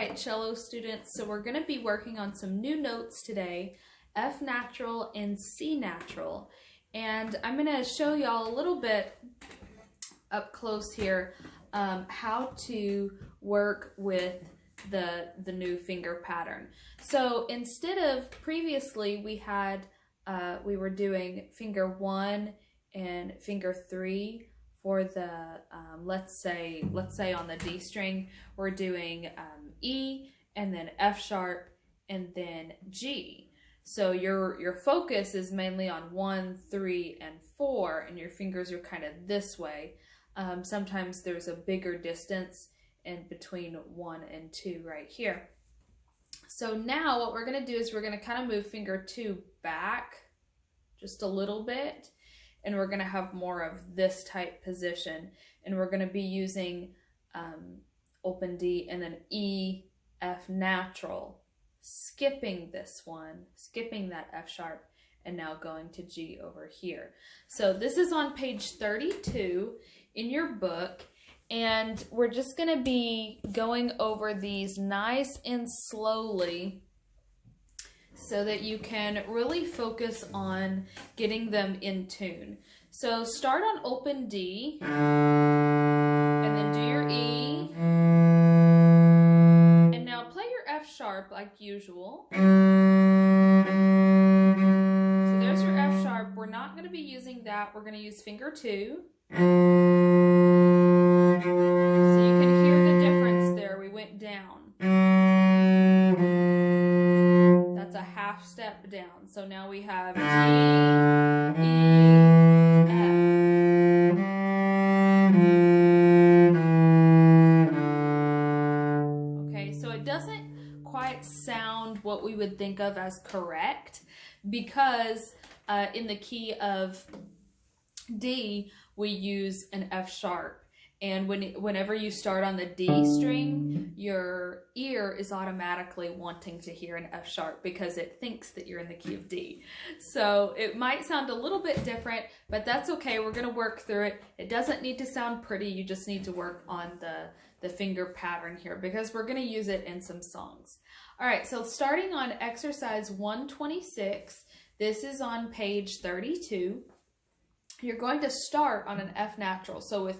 right, cello students, so we're going to be working on some new notes today, F natural and C natural. And I'm going to show y'all a little bit up close here how to work with the new finger pattern. So instead of previously we were doing finger 1 and finger 3 for the let's say on the D string we're doing E and then F sharp and then G. So your focus is mainly on 1, 3, and 4, and your fingers are kind of this way. Sometimes there's a bigger distance in between 1 and 2 right here. So now what we're going to do is we're going to kind of move finger 2 back just a little bit, and we're going to have more of this type position, and we're going to be using open D and then E, F natural, skipping this one, skipping that F sharp, and now going to G over here. So this is on page 32 in your book, and we're just going to be going over these nice and slowly so that you can really focus on getting them in tune. So start on open D, and then do your E, and now play your F sharp like usual. So there's your F sharp. We're not going to be using that. We're going to use finger 2. So you can hear the difference there. We went down. That's a half step down. So now we have G, E, F. Okay, so it doesn't quite sound what we would think of as correct because in the key of D, we use an F sharp. And whenever you start on the D string, your ear is automatically wanting to hear an F sharp because it thinks that you're in the key of D. So it might sound a little bit different, but that's okay. We're going to work through it. It doesn't need to sound pretty. You just need to work on the finger pattern here because we're going to use it in some songs. All right, so starting on exercise 126, this is on page 32. You're going to start on an F natural, so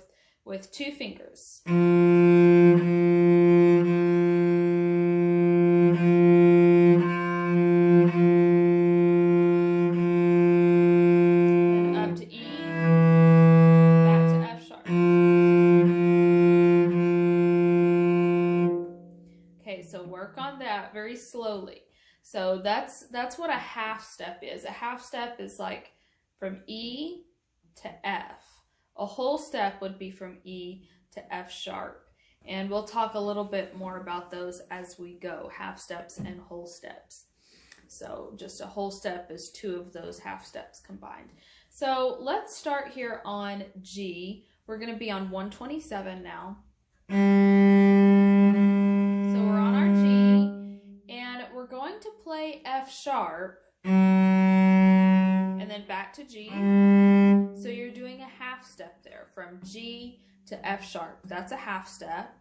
with 2 fingers. And up to E, back to F sharp. Okay, so work on that very slowly. So that's what a half step is. A half step is like from E to F. A whole step would be from E to F sharp. And we'll talk a little bit more about those as we go, half steps and whole steps. So just a whole step is 2 of those half steps combined. So let's start here on G. We're going to be on 127 now. So we're on our G, and we're going to play F sharp, and then back to G. So you're doing a half step there from G to F sharp. That's a half step.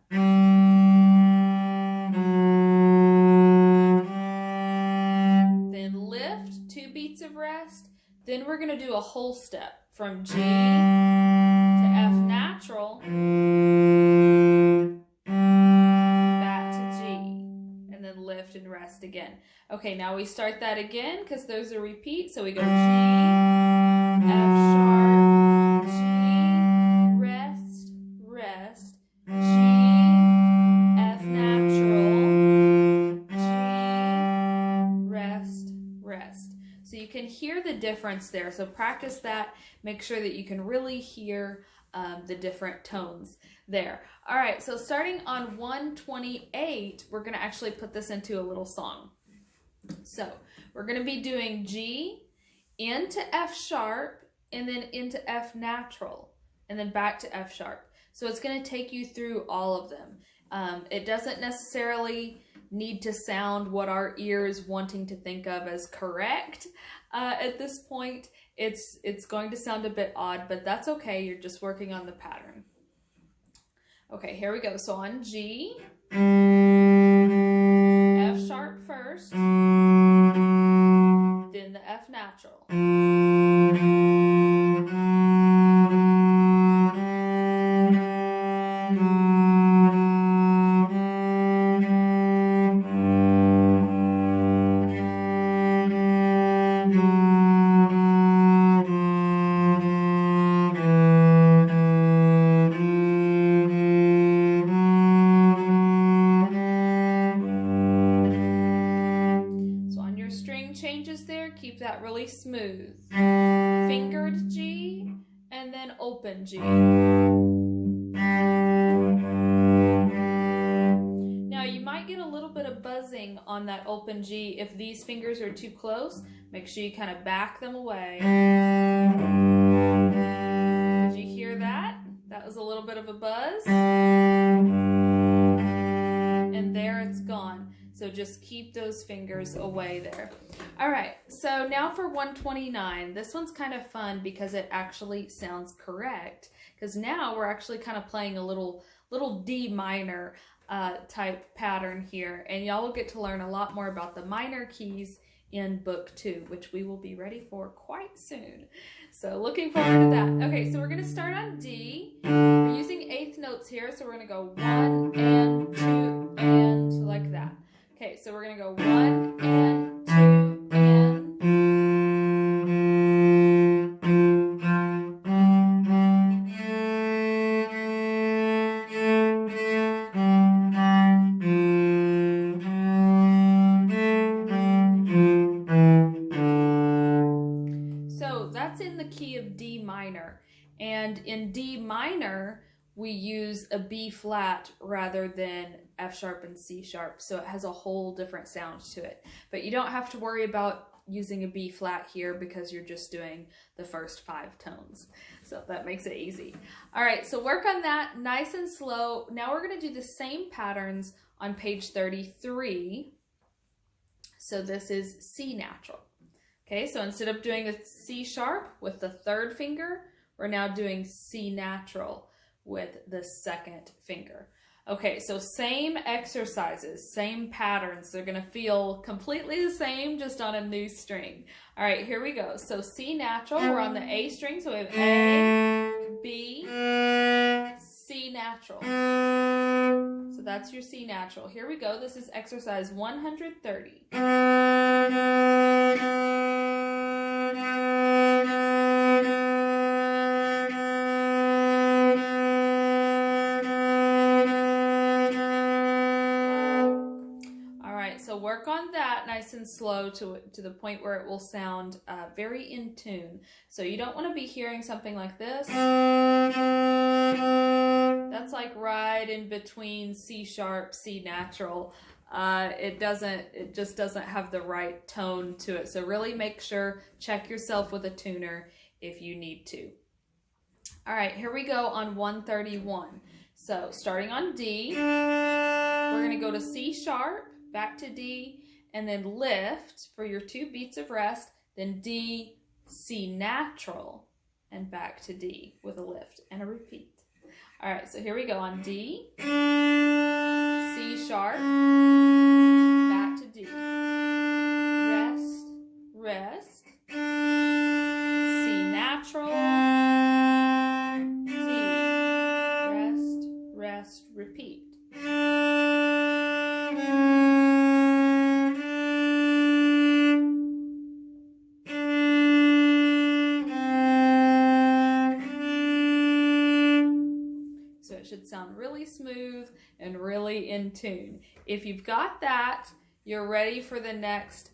Then lift, 2 beats of rest. Then we're going to do a whole step from G to F natural, back to G, and then lift and rest again. Okay, now we start that again because there's a repeat. So we go G, F sharp, G, rest, rest, G, F natural, G, rest, rest. So you can hear the difference there. So practice that. Make sure that you can really hear the different tones there. All right, so starting on 128, we're going to actually put this into a little song. So we're going to be doing G into F sharp and then into F natural and then back to F sharp. So it's going to take you through all of them. It doesn't necessarily need to sound what our ear is wanting to think of as correct at this point. It's going to sound a bit odd, but that's okay. You're just working on the pattern. Okay, here we go. So on G, changes there, keep that really smooth. Fingered G, and then open G. Now you might get a little bit of buzzing on that open G if these fingers are too close. Make sure you kind of back them away. Did you hear that? That was a little bit of a buzz. And there it's gone. So just keep those fingers away there. All right, so now for 129. This one's kind of fun because it actually sounds correct. Because now we're actually kind of playing a little D minor type pattern here. And y'all will get to learn a lot more about the minor keys in book 2, which we will be ready for quite soon. So looking forward to that. Okay, so we're going to start on D. We're using eighth notes here, so we're going to go 1 and 2 and like that. Okay, so we're going to go 1 and 2 and. So that's in the key of D minor. And in D minor, we use a B flat rather than F sharp and C sharp, so it has a whole different sound to it. But you don't have to worry about using a B flat here because you're just doing the first 5 tones. So that makes it easy. All right, so work on that nice and slow. Now we're going to do the same patterns on page 33. So this is C natural. Okay, so instead of doing a C sharp with the 3rd finger, we're now doing C natural with the 2nd finger. Okay, so same exercises, same patterns. They're going to feel completely the same, just on a new string. All right, here we go. So C natural, we're on the A string, so we have A, B, C natural. So that's your C natural. Here we go. This is exercise 130. So work on that nice and slow to the point where it will sound very in tune. So you don't want to be hearing something like this. That's like right in between C sharp, C natural. It just doesn't have the right tone to it. So really make sure, check yourself with a tuner if you need to. All right, here we go on 131. So starting on D, we're going to go to C sharp, back to D, and then lift for your 2 beats of rest, then D, C natural, and back to D with a lift and a repeat. All right, so here we go on D, C sharp, back to D, rest, rest, C natural, D, rest, rest, repeat. Should sound really smooth and really in tune. If you've got that, you're ready for the next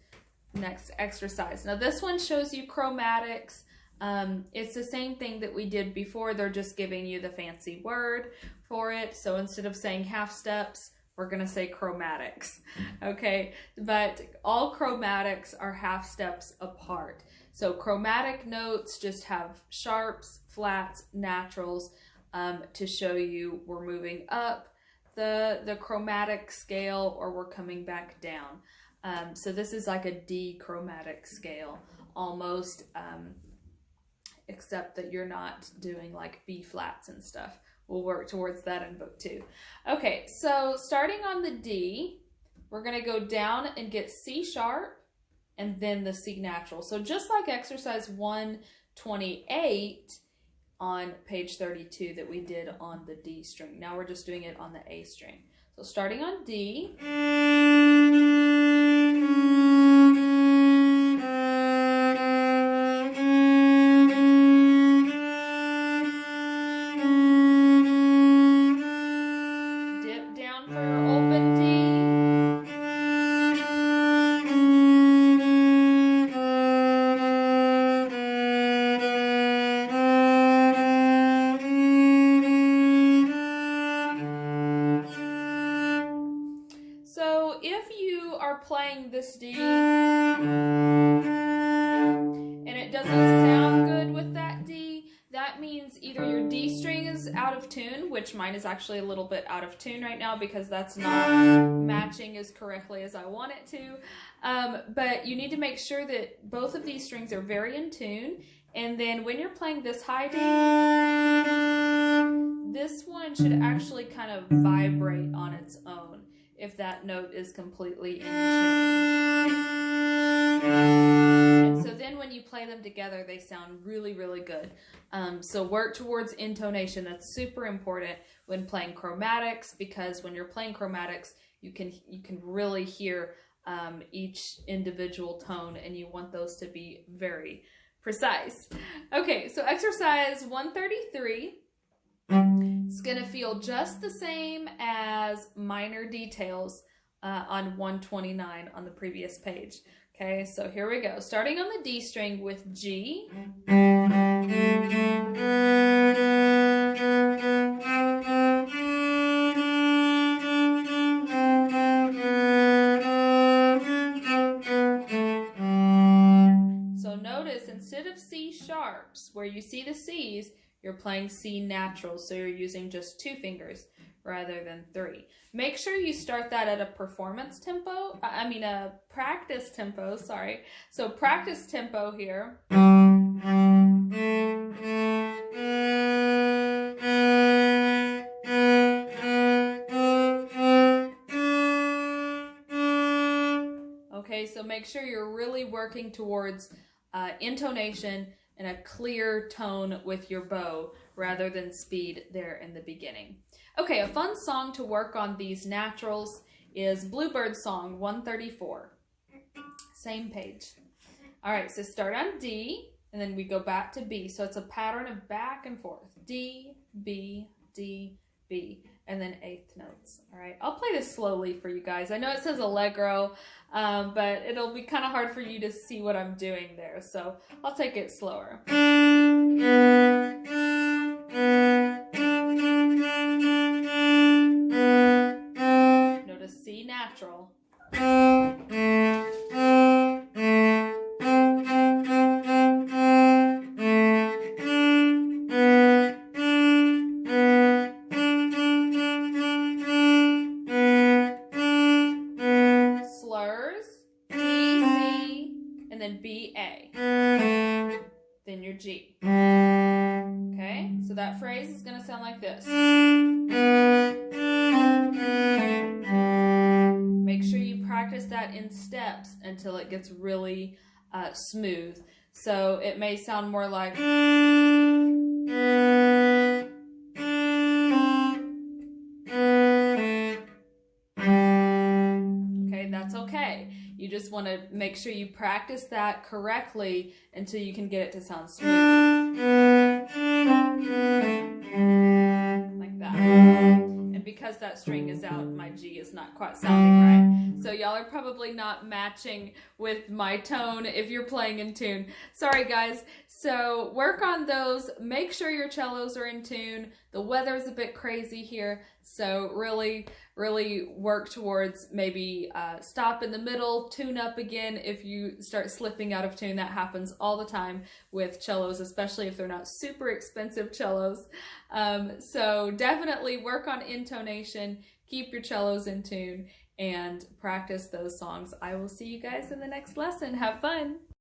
exercise. Now this one shows you chromatics. It's the same thing that we did before. They're just giving you the fancy word for it. So instead of saying half steps, we're going to say chromatics. Okay, but all chromatics are half steps apart. So chromatic notes just have sharps, flats, naturals, to show you we're moving up the chromatic scale or we're coming back down. So this is like a D chromatic scale almost, except that you're not doing like B flats and stuff. We'll work towards that in book 2. Okay, so starting on the D, we're going to go down and get C sharp and then the C natural. So just like exercise 128, on page 32 that we did on the D string. Now we're just doing it on the A string. So starting on D. Dip down for open D. So if you are playing this D and it doesn't sound good with that D, that means either your D string is out of tune, which mine is actually a little bit out of tune right now because that's not matching as correctly as I want it to. But you need to make sure that both of these strings are very in tune. And then when you're playing this high D, this one should actually kind of vibrate on its own if that note is completely in tune. And so then when you play them together, they sound really, really good. So work towards intonation. That's super important when playing chromatics, because when you're playing chromatics, you can really hear each individual tone, and you want those to be very precise. Okay, so exercise 133. It's going to feel just the same as minor details on 129 on the previous page. Okay, so here we go. Starting on the D string with G. So notice, instead of C sharps, where you see the C's, you're playing C natural, so you're using just 2 fingers rather than 3. Make sure you start that at a practice tempo, sorry. So practice tempo here. Okay, so make sure you're really working towards intonation and a clear tone with your bow rather than speed there in the beginning. Okay, a fun song to work on these naturals is Bluebird Song 134. Same page. All right, so start on D, and then we go back to B. So it's a pattern of back and forth. D, B, D, B, and then 8th notes. All right, I'll play this slowly for you guys. I know it says Allegro, but it'll be kind of hard for you to see what I'm doing there, so I'll take it slower. Notice C natural. And then B, A, then your G. Okay, so that phrase is going to sound like this. Make sure you practice that in steps until it gets really smooth. So it may sound more like, okay, that's okay. You just want to make sure you practice that correctly until you can get it to sound smooth. Like that. And because that string is out, my G is not quite sounding right. So y'all are probably not matching with my tone if you're playing in tune. Sorry guys. So work on those. Make sure your cellos are in tune. The weather's a bit crazy here, so really work towards maybe stop in the middle, tune up again if you start slipping out of tune. That happens all the time with cellos, especially if they're not super expensive cellos. So definitely work on intonation, keep your cellos in tune, and practice those songs. I will see you guys in the next lesson. Have fun!